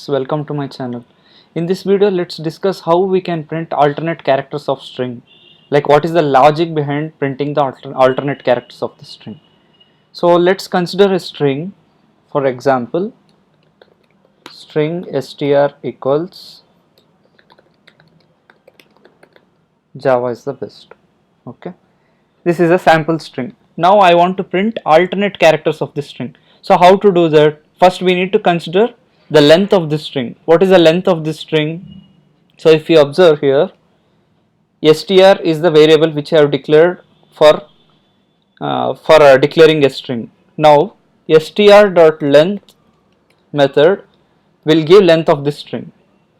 Welcome to my channel. In this video, let's discuss how we can print alternate characters of string. Like what is the logic behind printing the alternate characters of the string. So let's consider a string. For example, string str equals Java is the best. Okay. This is a sample string. Now I want to print alternate characters of this string. So how to do that? First we need to consider the length of this string. What is the length of this string? So if you observe here, str is the variable which I have declared for declaring a string. Now str.length method will give length of this string.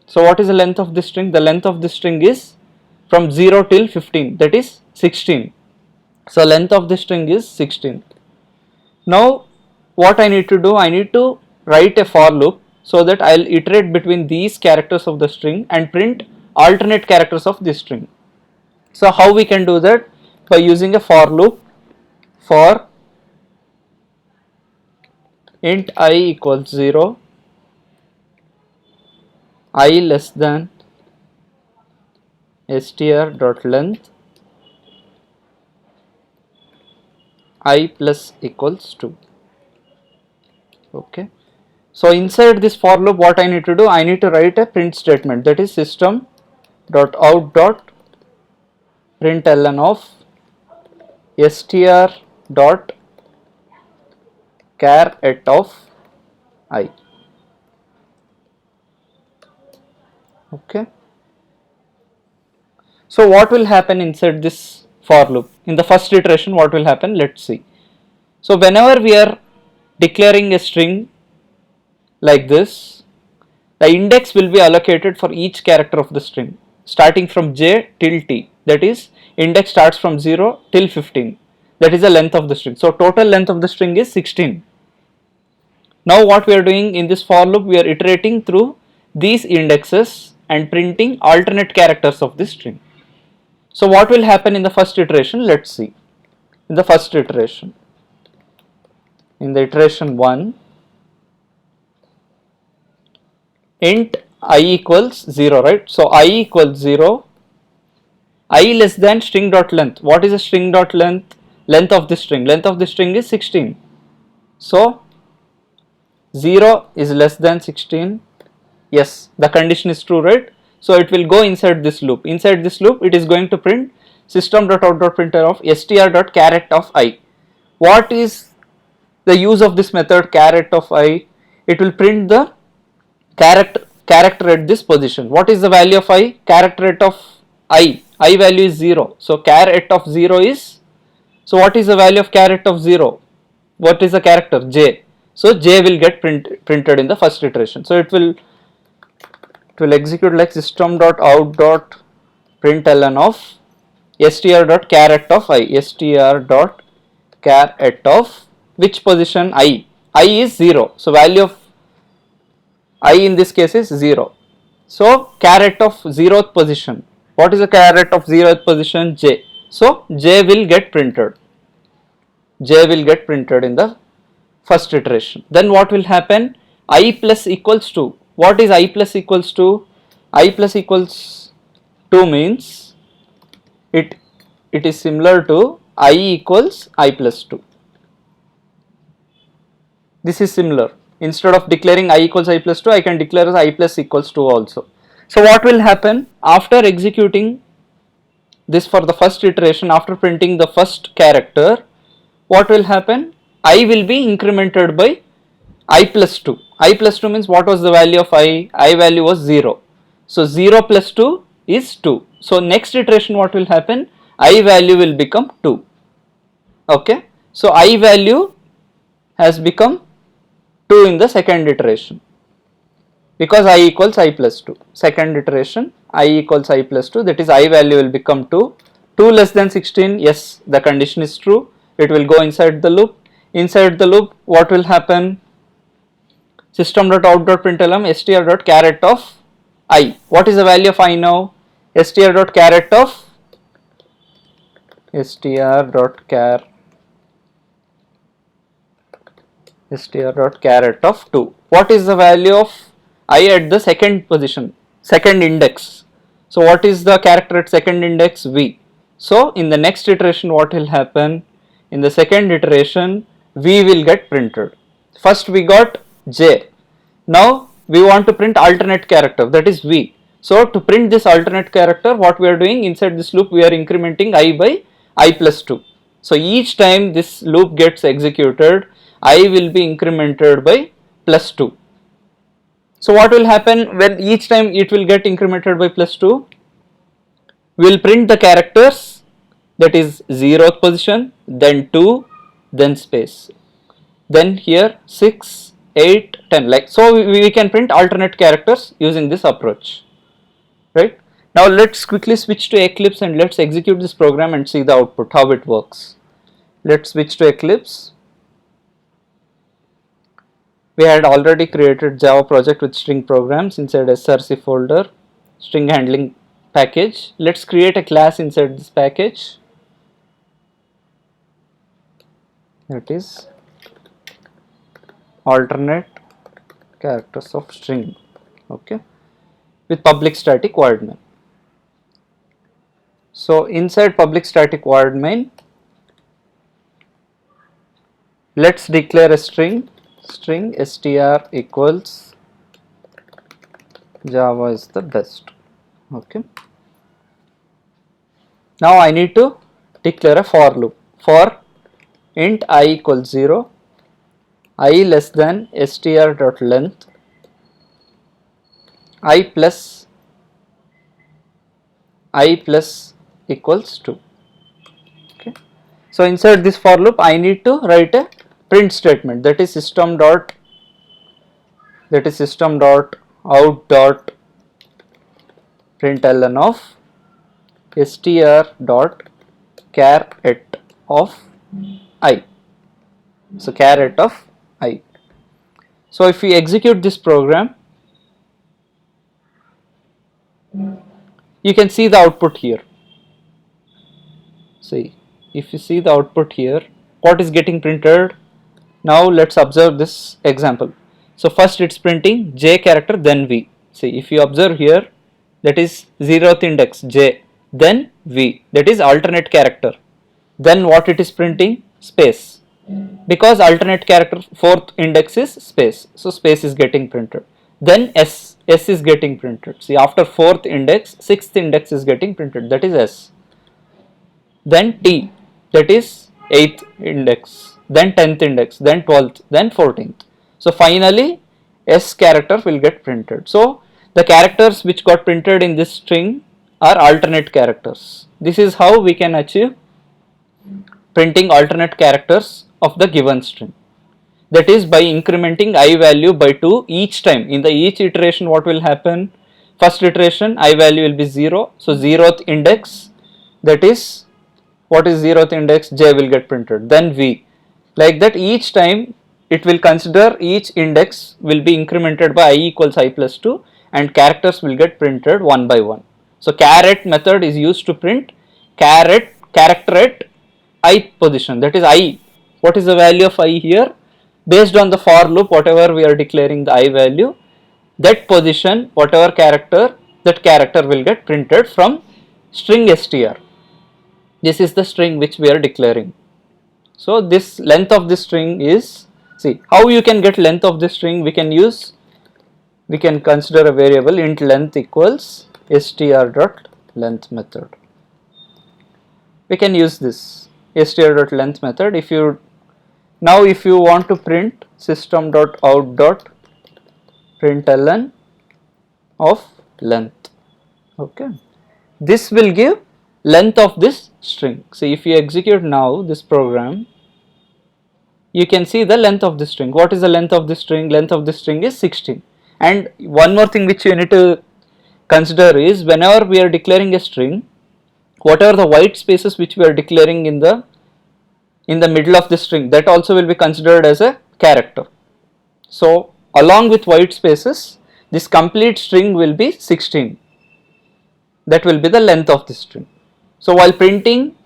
So what is the length of this string? The length of this string is from 0 till 15, that is 16. So length of this string is 16. Now what I need to do, I need to write a for loop so that I will iterate between these characters of the string and print alternate characters of this string. So how we can do that? By using a for loop for int I equals 0, I less than str.length I plus equals 2. Okay. So inside this for loop, what I need to do, I need to write a print statement, that is system.out.println of str.char at of I. Okay. So what will happen inside this for loop? In the first iteration, what will happen? Let's see. So whenever we are declaring a string like this, the index will be allocated for each character of the string starting from j till t, that is index starts from 0 till 15, that is the length of the string. So total length of the string is 16. Now what we are doing in this for loop, we are iterating through these indexes and printing alternate characters of this string. So what will happen in the first iteration? Let's see. In the first iteration, in the iteration 1, int I equals 0, right? So I equals 0, I less than string dot length. What is a string dot length? Length of the string. Length of the string is 16. So 0 is less than 16. Yes, the condition is true, right? So it will go inside this loop. Inside this loop, it is going to print system.out.println of str.char of I. What is the use of this method char of I? It will print the character at this position. What is the value of I? Character at of I value is 0. So char at of 0 is, so what is the value of char at of 0? What is the character? J. So j will get printed in the first iteration. So it will execute like system.out.println of str.char of I. str.char of which position? I is 0. So value of I in this case is 0. So char of 0th position. What is the char of 0th position? J. So j will get printed. J will get printed in the first iteration. Then what will happen? I plus equals 2. What is I plus equals 2? I plus equals 2 means it is similar to I equals I plus 2. This is similar. Instead of declaring I equals I plus 2, I can declare as I plus equals 2 also. So what will happen after executing this for the first iteration, after printing the first character, what will happen? I will be incremented by I plus 2. I plus 2 means what was the value of I? I value was 0. So 0 plus 2 is 2. So next iteration what will happen? I value will become 2. Okay. So I value has become 2 in the second iteration because I equals I plus 2. Second iteration, I equals I plus 2, that is I value will become 2. 2 less than 16, yes, the condition is true. It will go inside the loop. Inside the loop, what will happen? System.out.println str.char of I. What is the value of I now? str.char of str.char of 2. What is the value of I at the second position, second index. So what is the character at second index? V. So in the next iteration what will happen? In the second iteration V will get printed. First we got J. Now we want to print alternate character, that is V. So to print this alternate character, what we are doing inside this loop, we are incrementing I by I plus 2. So each time this loop gets executed, I will be incremented by plus 2. So what will happen when each time it will get incremented by plus 2? We will print the characters, that is 0th position, then 2, then space. Then here 6, 8, 10, like so we can print alternate characters using this approach, right? Now let's quickly switch to Eclipse and let's execute this program and see the output, how it works. Let's switch to Eclipse. We had already created Java project with string programs inside src folder, string handling package. Let's create a class inside this package, that is alternate characters of string, okay, with public static void main. So inside public static void main, let's declare a string str equals Java is the best, okay. Now I need to declare a for loop. For int I equals 0, I less than str dot length I plus equals 2, okay. So inside this for loop I need to write a print statement, that is system dot out dot println of str dot char at of I. So char at of I. So if we execute this program, you can see the output here. See, if you see the output here, what is getting printed? Now let's observe this example. So first it's printing J character, then V. See, if you observe here, that is 0th index J, then V, that is alternate character. Then what it is printing? Space. Because alternate character 4th index is space, so space is getting printed. Then S is getting printed. See, after 4th index, 6th index is getting printed, that is S. Then T, that is 8th index, then 10th index, then 12th, then 14th. So finally S character will get printed. So the characters which got printed in this string are alternate characters. This is how we can achieve printing alternate characters of the given string. That is by incrementing I value by 2 each time. In the each iteration what will happen? First iteration I value will be 0. So 0th index, that is, what is 0th index? J will get printed. Then V. Like that each time it will consider each index will be incremented by I equals I plus 2 and characters will get printed one by one. So caret method is used to print character at I position, that is I. What is the value of I here? Based on the for loop, whatever we are declaring the I value, that position, whatever character, that character will get printed from string str. This is the string which we are declaring. So this length of this string is, see how you can get length of this string. We can consider a variable int length equals str dot length method. We can use this str dot length method. If you want to print system dot out dot println of length, okay, this will give length of this string. So if you execute now this program, you can see the length of the string. What is the length of the string? Length of the string is 16. And one more thing which you need to consider is, whenever we are declaring a string, whatever the white spaces which we are declaring in the middle of the string, that also will be considered as a character. So along with white spaces, this complete string will be 16. That will be the length of the string. So while printing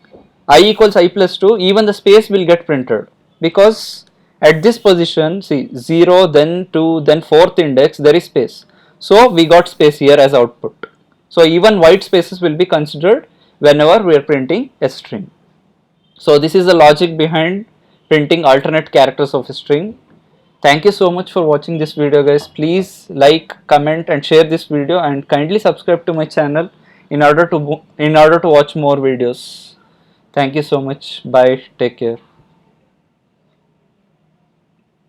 I equals I plus 2, even the space will get printed, because at this position, see 0, then 2, then 4th index, there is space. So we got space here as output. So even white spaces will be considered whenever we are printing a string. So this is the logic behind printing alternate characters of a string. Thank you so much for watching this video, guys. Please like, comment and share this video, and kindly subscribe to my channel in order to watch more videos. Thank you so much. Bye. Take care.